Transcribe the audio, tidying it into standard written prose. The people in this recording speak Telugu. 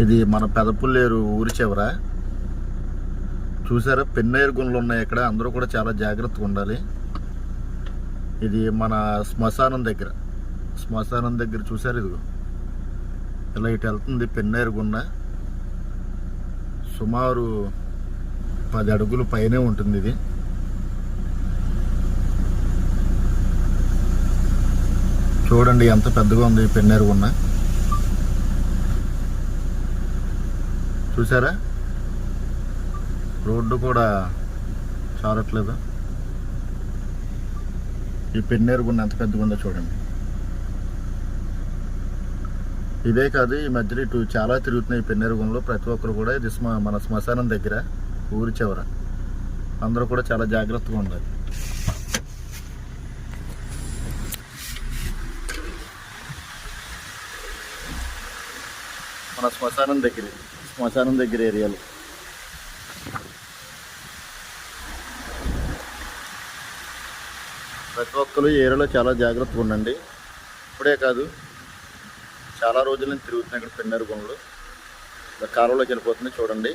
ఇది మన పెదపుల్లేరు ఊరి చివర చూసారా, పెన్నేరు గుండ్లు ఉన్నాయి ఇక్కడ. అందరూ కూడా చాలా జాగ్రత్తగా ఉండాలి. ఇది మన శ్మశానం దగ్గర చూసారు. ఇదిగో ఇలా ఇటు వెళ్తుంది పెన్నేరు గుండ. సుమారు 10 అడుగులు పైనే ఉంటుంది ఇది. చూడండి ఎంత పెద్దగా ఉంది పెన్నేరు గుండ. చూసారా, రోడ్డు కూడా చాలట్లేదు. ఈ పెన్నేరు గుండ ఎంత పెద్దగా ఉందో చూడండి. ఇదే కాదు, ఈ మధ్యలో ఇటు చాలా తిరుగుతున్నాయి ఈ పెన్నేరు గుండలో. ప్రతి ఒక్కరు కూడా ఇది మన శ్మశానం దగ్గర ఊరి చివర. అందరూ కూడా చాలా జాగ్రత్తగా ఉండాలి. మన శ్మశానం దగ్గర ఏరియాలో ప్రతి ఒక్కరు ఈ ఏరియాలో చాలా జాగ్రత్తగా ఉండండి. ఇప్పుడే కాదు, చాలా రోజుల నుంచి తిరుగుతున్నాయి ఇక్కడ పెన్నేరు గుండలు. కాలువలోకి వెళ్ళిపోతుంది చూడండి.